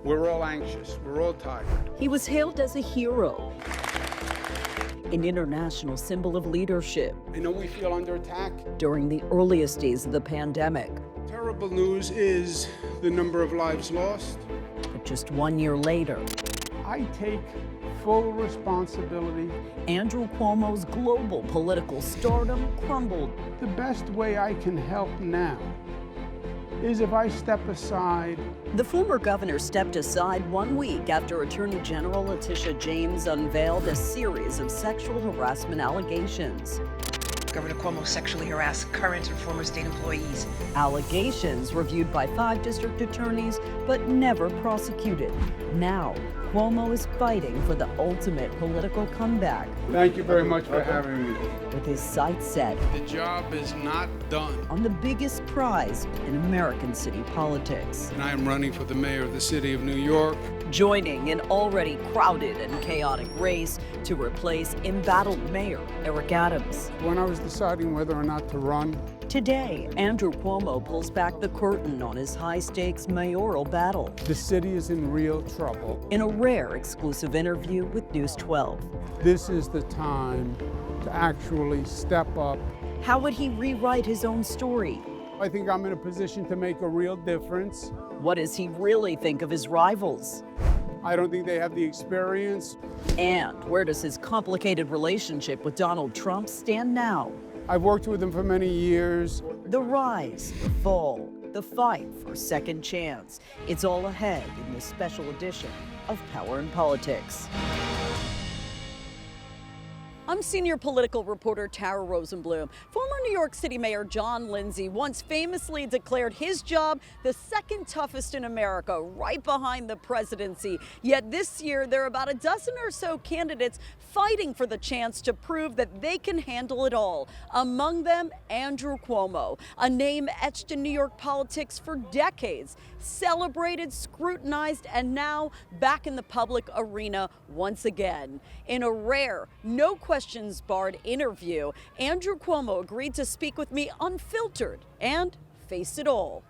We're all anxious. We're all tired. He was hailed as a hero, an international symbol of leadership I know we feel under attack. during the earliest days of the pandemic. Terrible news is the number of lives lost. But just 1 year later, I take full responsibility. Andrew Cuomo's global political stardom crumbled. The best way I can help now is if I step aside. The former governor stepped aside 1 week after Attorney General Letitia James unveiled a series of sexual harassment allegations. Governor Cuomo sexually harassed current and former state employees. Allegations reviewed by 5 district attorneys, but never prosecuted. Now, Cuomo is fighting for the ultimate political comeback Thank you very much for having me. with his sights set The job is not done. on the biggest prize in American city politics. And I am running for the mayor of the city of New York. Joining an already crowded and chaotic race to replace embattled Mayor Eric Adams. When I was deciding whether or not to run, Today, Andrew Cuomo pulls back the curtain on his high-stakes mayoral battle the city is in real trouble. in a rare exclusive interview with News 12. This is the time to actually step up. How would he rewrite his own story? I think I'm in a position to make a real difference. What does he really think of his rivals? I don't think they have the experience. And where does his complicated relationship with Donald Trump stand now? I've worked with him for many years. The rise, the fall, the fight for a second chance. It's all ahead in this special edition of Power and Politics. I'm senior political reporter Tara Rosenblum. Former New York City Mayor John Lindsay once famously declared his job the second toughest in America, right behind the presidency. Yet this year, there are about a dozen or so candidates fighting for the chance to prove that they can handle it all. Among them, Andrew Cuomo, a name etched in New York politics for decades, celebrated, scrutinized, and now back in the public arena once again. In a rare, no questions barred interview, Andrew Cuomo agreed to speak with me unfiltered and face it all.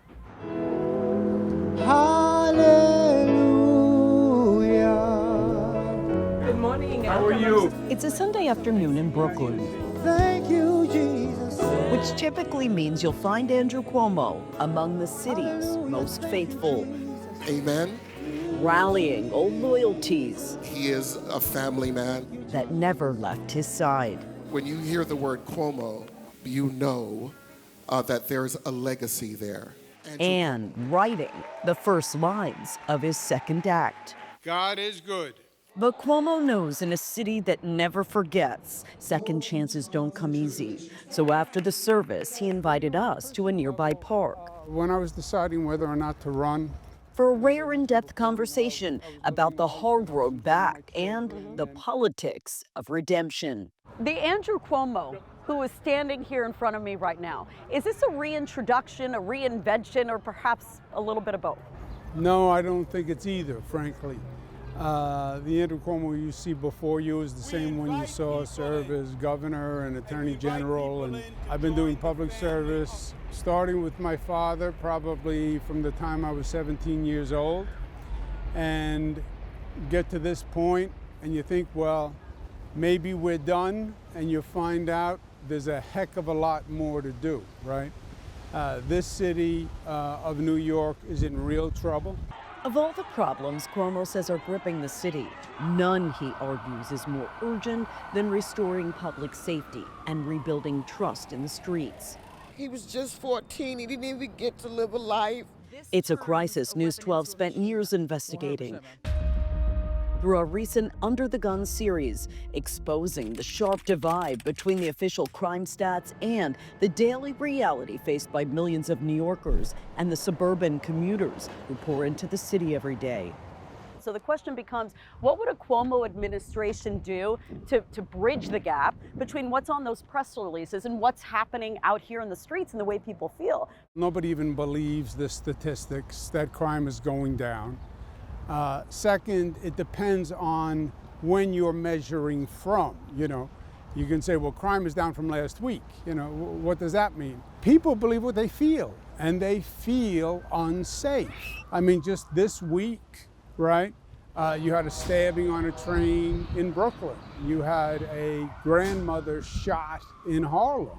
Hallelujah. Good morning. How are you? It's a Sunday afternoon in Brooklyn, Thank you, Jesus. which typically means you'll find Andrew Cuomo among the city's most faithful, Amen. rallying old loyalties He is a family man. that never left his side. When you hear the word Cuomo, you know that there's a legacy there. And writing the first lines of his second act. God is good. But Cuomo knows in a city that never forgets, second chances don't come easy. So after the service, he invited us to a nearby park When I was deciding whether or not to run, for a rare in-depth conversation about the hard road back and the politics of redemption. The Andrew Cuomo, who is standing here in front of me right now, is this a reintroduction, a reinvention, or perhaps a little bit of both? no, I don't think it's either, frankly. The Andrew Cuomo you see before you is the same one you saw serve as governor and attorney general. And I've been doing public service, starting with my father, probably from the time I was 17 years old, and get to this point and you think, well, maybe we're done, and you find out there's a heck of a lot more to do, right? This city of New York is in real trouble. Of all the problems Cuomo says are gripping the city, none, he argues, is more urgent than restoring public safety and rebuilding trust in the streets. He was just 14. He didn't even get to live a life. It's a crisis News 12 spent years investigating through a recent Under the Gun series, exposing the sharp divide between the official crime stats and the daily reality faced by millions of New Yorkers and the suburban commuters who pour into the city every day. So the question becomes, what would a Cuomo administration do to bridge the gap between what's on those press releases and what's happening out here in the streets and the way people feel? Nobody even believes the statistics that crime is going down. Second, it depends on when you're measuring from. You know, you can say, well, crime is down from last week. You know, what does that mean? People believe what they feel, and they feel unsafe. I mean, just this week, right? You had a stabbing on a train in Brooklyn. You had a grandmother shot in Harlem.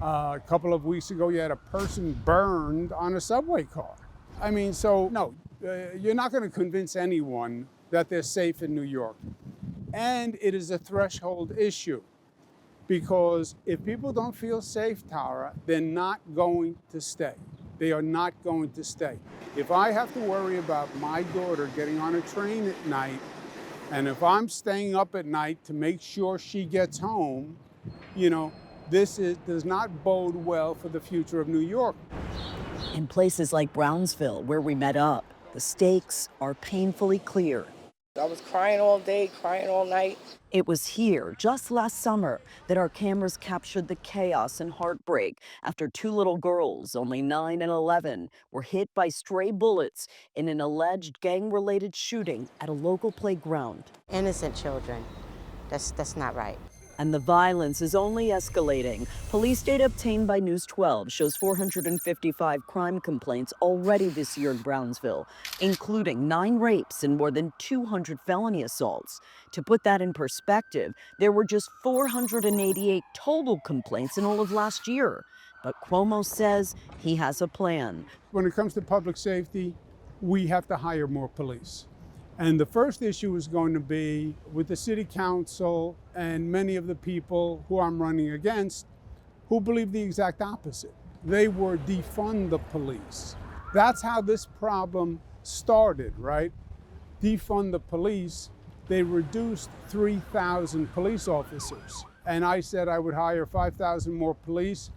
A couple of weeks ago, you had a person burned on a subway car. I mean, so no, you're not going to convince anyone that they're safe in New York. And it is a threshold issue, because if people don't feel safe, Tara, they're not going to stay. They are not going to stay. If I have to worry about my daughter getting on a train at night, and if I'm staying up at night to make sure she gets home, does not bode well for the future of New York. In places like Brownsville, where we met up, the stakes are painfully clear. I was crying all day, crying all night. It was here, just last summer, that our cameras captured the chaos and heartbreak after two little girls, only 9 and 11, were hit by stray bullets in an alleged gang-related shooting at a local playground. Innocent children. That's not right. And the violence is only escalating. Police data obtained by News 12 shows 455 crime complaints already this year in Brownsville, including 9 rapes and more than 200 felony assaults. To put that in perspective, there were just 488 total complaints in all of last year. But Cuomo says he has a plan. When it comes to public safety, we have to hire more police. And the first issue is going to be with the city council and many of the people who I'm running against who believe the exact opposite. They were defund the police. That's how this problem started, right? Defund the police. They reduced 3,000 police officers. And I said I would hire 5,000 more police,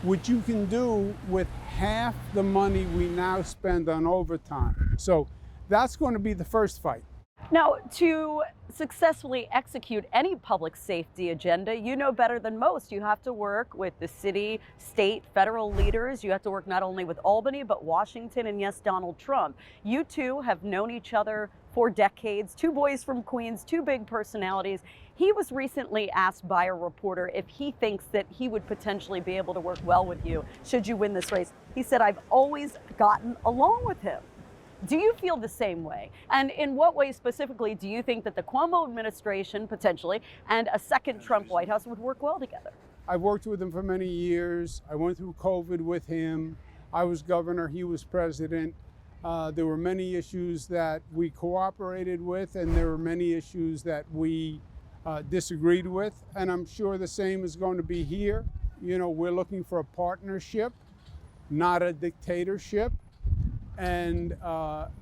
which you can do with half the money we now spend on overtime. So that's going to be the first fight. Now, to successfully execute any public safety agenda, you know better than most, you have to work with the city, state, federal leaders. You have to work not only with Albany, but Washington and, yes, Donald Trump. You two have known each other for decades, 2 boys from Queens, 2 big personalities. He was recently asked by a reporter if he thinks that he would potentially be able to work well with you should you win this race. He said, "I've always gotten along with him." Do you feel the same way? And in what way specifically do you think that the Cuomo administration, potentially, and a second Trump White House would work well together? I've worked with him for many years. I went through COVID with him. I was governor, he was president. There were many issues that we cooperated with, and there were many issues that we disagreed with. And I'm sure the same is going to be here. We're looking for a partnership, not a dictatorship. And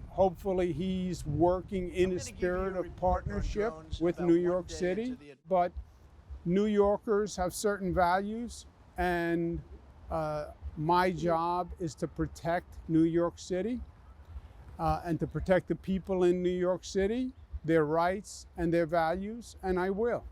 hopefully he's working in a spirit of partnership with New York City. But New Yorkers have certain values, and my job is to protect New York City and to protect the people in New York City, their rights and their values, and I will.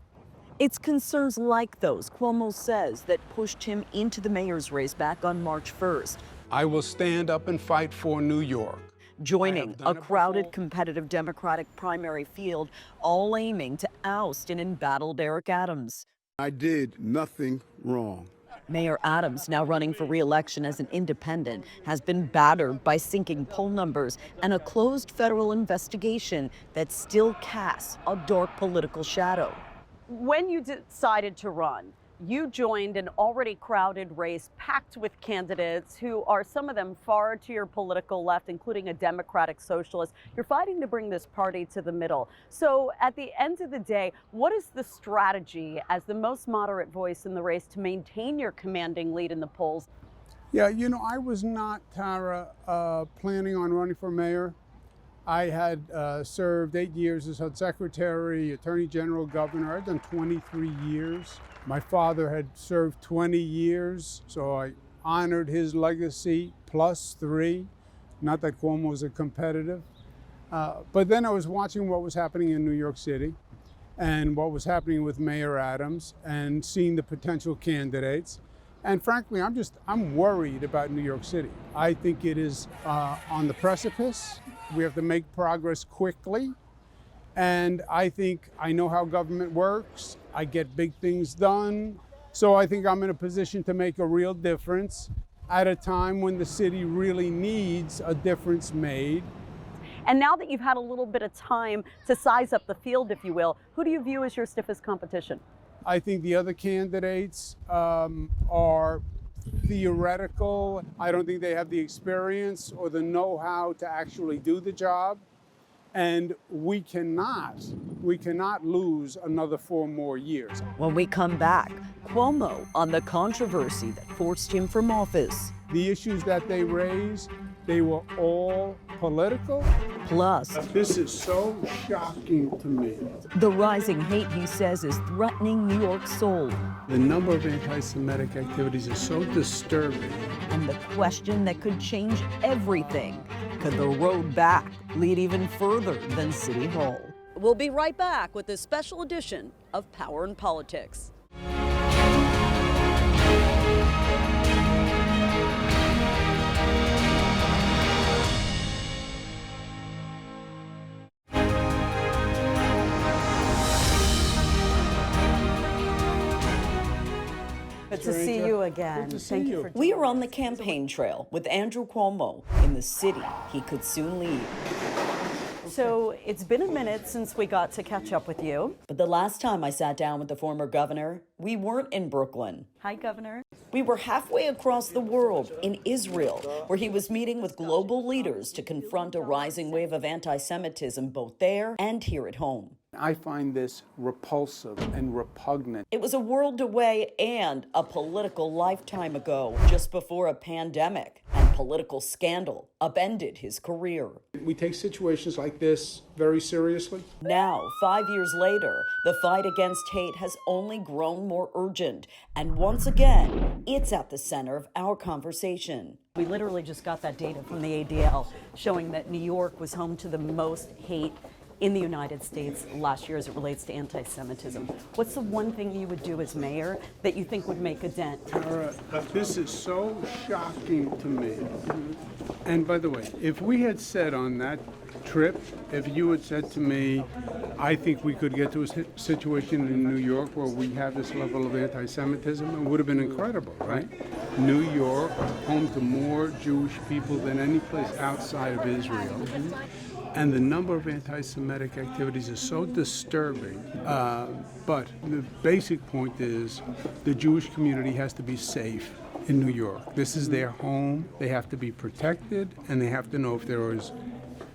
It's concerns like those, Cuomo says, that pushed him into the mayor's race back on March 1st. I will stand up and fight for New York. Joining a crowded, competitive Democratic primary field, all aiming to oust an embattled Eric Adams. I did nothing wrong. Mayor Adams, now running for re-election as an independent, has been battered by sinking poll numbers and a closed federal investigation that still casts a dark political shadow. When you decided to run, you joined an already crowded race packed with candidates who are, some of them, far to your political left, including a Democratic socialist. You're fighting to bring this party to the middle. So at the end of the day, what is the strategy as the most moderate voice in the race to maintain your commanding lead in the polls? Yeah, I was not, Tara, planning on running for mayor. I had served 8 years as HUD secretary, attorney general, governor. I've done 23 years. My father had served 20 years, so I honored his legacy +3. Not that Cuomo was a competitive. But then I was watching what was happening in New York City and what was happening with Mayor Adams and seeing the potential candidates. And frankly, I'm worried about New York City. I think it is on the precipice. We have to make progress quickly. And I think I know how government works. I get big things done. So I think I'm in a position to make a real difference at a time when the city really needs a difference made. And now that you've had a little bit of time to size up the field, if you will, who do you view as your stiffest competition? I think the other candidates are theoretical. I don't think they have the experience or the know-how to actually do the job. And we cannot lose another 4 more years. When we come back, Cuomo on the controversy that forced him from office. The issues that they raised, they were all political. Plus, This is so shocking to me. the rising hate he says is threatening New York's soul. The number of anti-Semitic activities is so disturbing. And the question that could change everything. Could the road back lead even further than City Hall? We'll be right back with this special edition of Power and Politics. Good to see you again. Good to see you. We are on the campaign trail with Andrew Cuomo in the city he could soon leave. So it's been a minute since we got to catch up with you. But the last time I sat down with the former governor, we weren't in Brooklyn. Hi, Governor. We were halfway across the world in Israel, where he was meeting with global leaders to confront a rising wave of anti-Semitism both there and here at home. I find this repulsive and repugnant. It was a world away and a political lifetime ago, just before a pandemic and political scandal upended his career. We take situations like this very seriously. Now, 5 years later, the fight against hate has only grown more urgent. And once again, it's at the center of our conversation. We literally just got that data from the ADL showing that New York was home to the most hate in the United States last year as it relates to anti-Semitism. What's the one thing you would do as mayor that you think would make a dent? This is so shocking to me. And by the way, if we had said on that trip, if you had said to me, I think we could get to a situation in New York where we have this level of anti-Semitism, it would have been incredible, right? New York, home to more Jewish people than any place outside of Israel. And the number of anti-Semitic activities is so disturbing. But the basic point is the Jewish community has to be safe in New York. This is their home. They have to be protected, and they have to know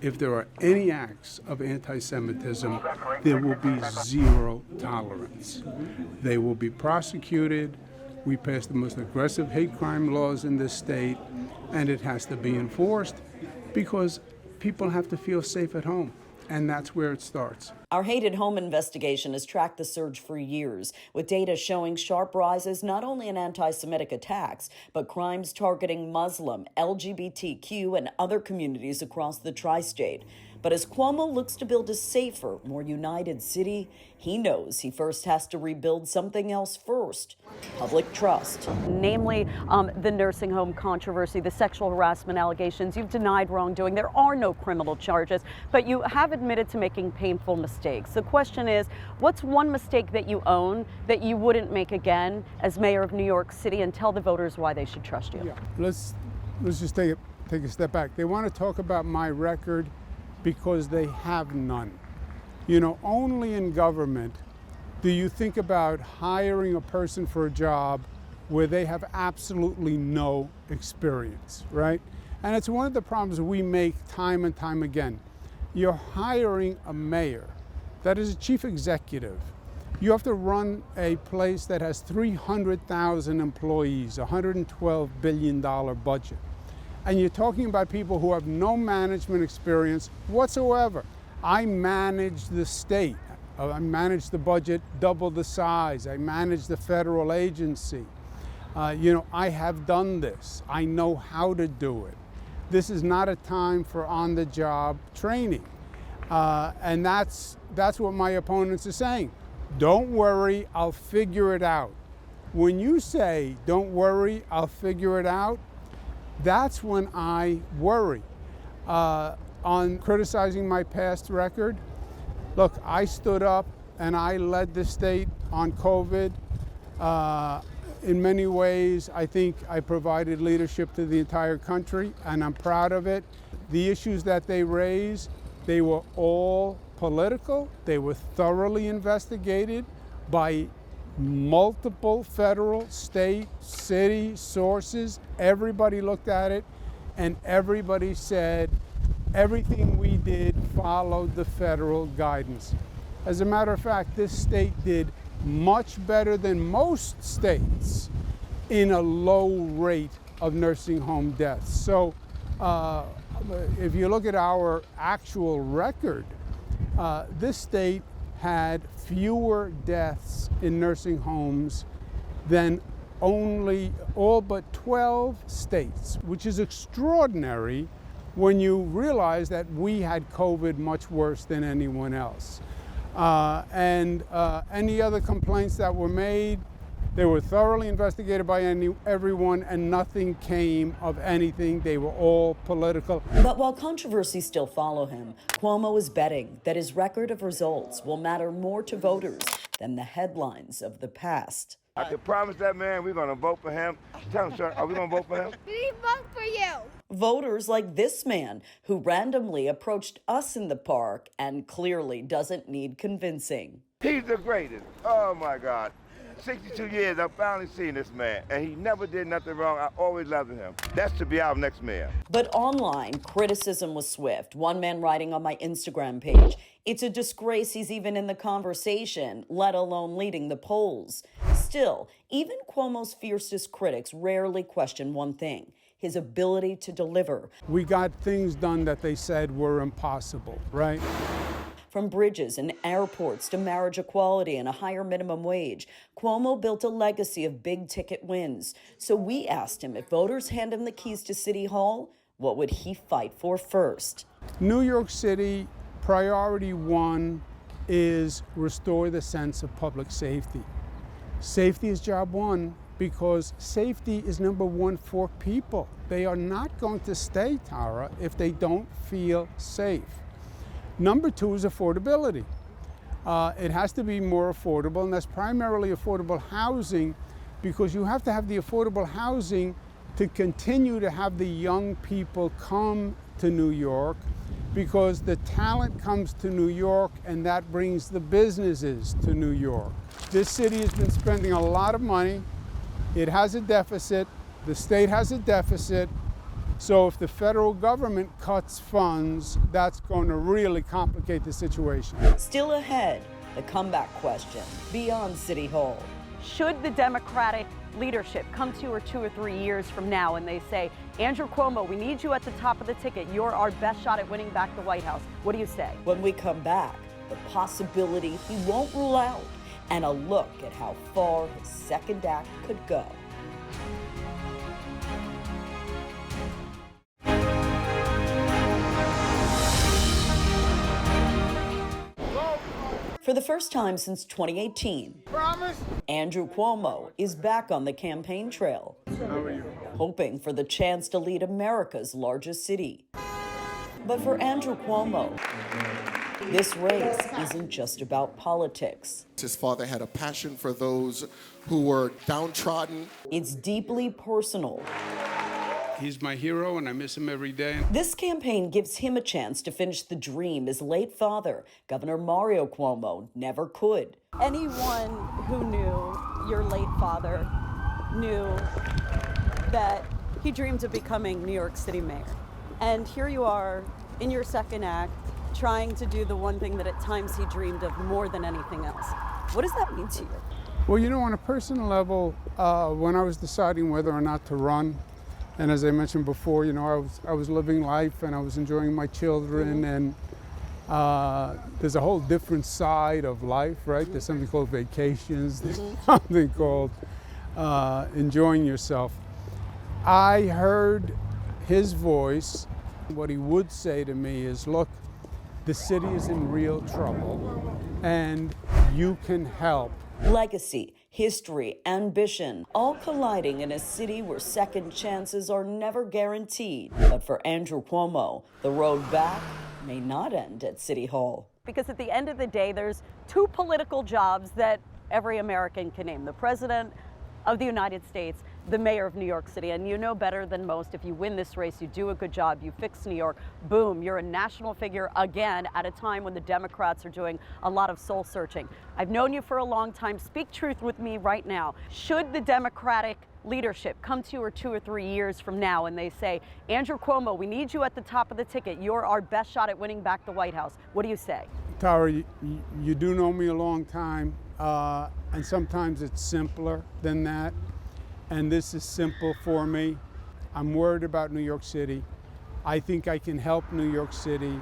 if there are any acts of anti-Semitism, there will be zero tolerance. They will be prosecuted. We passed the most aggressive hate crime laws in this state, and it has to be enforced because people have to feel safe at home, and that's where it starts. Our Hate at Home investigation has tracked the surge for years, with data showing sharp rises not only in anti-Semitic attacks, but crimes targeting Muslim, LGBTQ, and other communities across the tri-state. But as Cuomo looks to build a safer, more united city, he knows he first has to rebuild something else first: public trust. Namely, the nursing home controversy, the sexual harassment allegations. You've denied wrongdoing. There are no criminal charges, but you have admitted to making painful mistakes. The question is, what's one mistake that you own that you wouldn't make again as mayor of New York City, and tell the voters why they should trust you? Yeah. Let's just take a step back. They want to talk about my record because they have none. You know, only in government do you think about hiring a person for a job where they have absolutely no experience, right? And it's one of the problems we make time and time again. You're hiring a mayor that is a chief executive. You have to run a place that has 300,000 employees, $112 billion budget. And you're talking about people who have no management experience whatsoever. I manage the state. I manage the budget double the size. I manage the federal agency. I have done this. I know how to do it. This is not a time for on-the-job training. And that's what my opponents are saying. Don't worry, I'll figure it out. When you say, don't worry, I'll figure it out, that's when I worry. On criticizing my past record, look, I stood up and I led the state on COVID. In many ways, I think I provided leadership to the entire country, and I'm proud of it. The issues that they raise, They were all political. They were thoroughly investigated by multiple federal, state, city sources. Everybody looked at it, and everybody said everything we did followed the federal guidance. As a matter of fact, this state did much better than most states in a low rate of nursing home deaths. So if you look at our actual record, this state had fewer deaths in nursing homes than all but 12 states, which is extraordinary when you realize that we had COVID much worse than anyone else. Any other complaints that were made, they were thoroughly investigated by everyone, and nothing came of anything. They were all political. But while controversies still follow him, Cuomo is betting that his record of results will matter more to voters than the headlines of the past. I can promise that man we're going to vote for him. Tell him, sir, are we going to vote for him? We vote for you. Voters like this man who randomly approached us in the park and clearly doesn't need convincing. He's the greatest. Oh, my God. 62 years, I've finally seen this man, and he never did nothing wrong. I always loved him. That's to be our next mayor. But online, criticism was swift. One man writing on my Instagram page, "It's a disgrace he's even in the conversation, let alone leading the polls." Still, even Cuomo's fiercest critics rarely question one thing: his ability to deliver. We got things done that they said were impossible, right? From bridges and airports to marriage equality and a higher minimum wage, Cuomo built a legacy of big-ticket wins. So we asked him, if voters hand him the keys to City Hall, what would he fight for first? New York City, priority one is restore the sense of public safety. Safety is job one, because safety is number one for people. They are not going to stay, Tara, if they don't feel safe. Number two is affordability. It has to be more affordable, and that's primarily affordable housing, because you have to have the affordable housing to continue to have the young people come to New York, because the talent comes to New York and that brings the businesses to New York. This city has been spending a lot of money. It has a deficit. The state has a deficit. So if the federal government cuts funds, that's going to really complicate the situation. Still ahead, the comeback question beyond City Hall. Should the Democratic leadership come to you 2 or 3 years from now and they say, Andrew Cuomo, we need you at the top of the ticket. You're our best shot at winning back the White House. What do you say? When we come back, the possibility he won't rule out, and a look at how far his second act could go. For the first time since 2018, Andrew Cuomo is back on the campaign trail, hoping for the chance to lead America's largest city. But for Andrew Cuomo, this race isn't just about politics. His father had a passion for those who were downtrodden. It's deeply personal. He's my hero, and I miss him every day. This campaign gives him a chance to finish the dream his late father, Governor Mario Cuomo, never could. Anyone who knew your late father knew that he dreamed of becoming New York City mayor. And here you are in your second act, trying to do the one thing that at times he dreamed of more than anything else. What does that mean to you? Well, you know, on a personal level, when I was deciding whether or not to run, and as I mentioned before, you know, I was living life and I was enjoying my children, and there's a whole different side of life, right? There's something called vacations, there's something called enjoying yourself. I heard his voice. What he would say to me is, look, the city is in real trouble and you can help. Legacy, history, ambition, all colliding in a city where second chances are never guaranteed. But for Andrew Cuomo, the road back may not end at City Hall. Because at the end of the day, there's 2 political jobs that every American can name: the President of the United States, the mayor of New York City, and you know better than most, if you win this race, you do a good job, you fix New York, boom, you're a national figure again at a time when the Democrats are doing a lot of soul searching. I've known you for a long time. Speak truth with me right now. Should the Democratic leadership come to you or 2 or 3 years from now and they say, Andrew Cuomo, we need you at the top of the ticket. You're our best shot at winning back the White House. What do you say? Tara, you do know me a long time, and sometimes it's simpler than that. And this is simple for me. I'm worried about New York City. I think I can help New York City.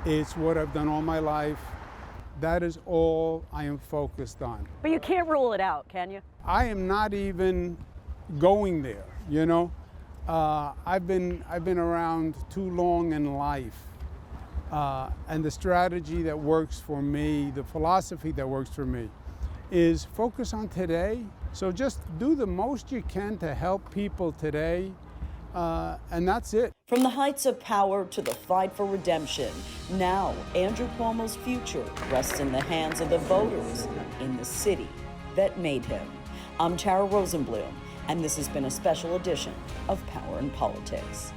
It's what I've done all my life. That is all I am focused on. But you can't rule it out, can you? I am not even going there, you know. I've been around too long in life. And the strategy that works for me, the philosophy that works for me, is focus on today. So just do the most you can to help people today, and that's it. From the heights of power to the fight for redemption, now Andrew Cuomo's future rests in the hands of the voters in the city that made him. I'm Tara Rosenblum, and this has been a special edition of Power and Politics.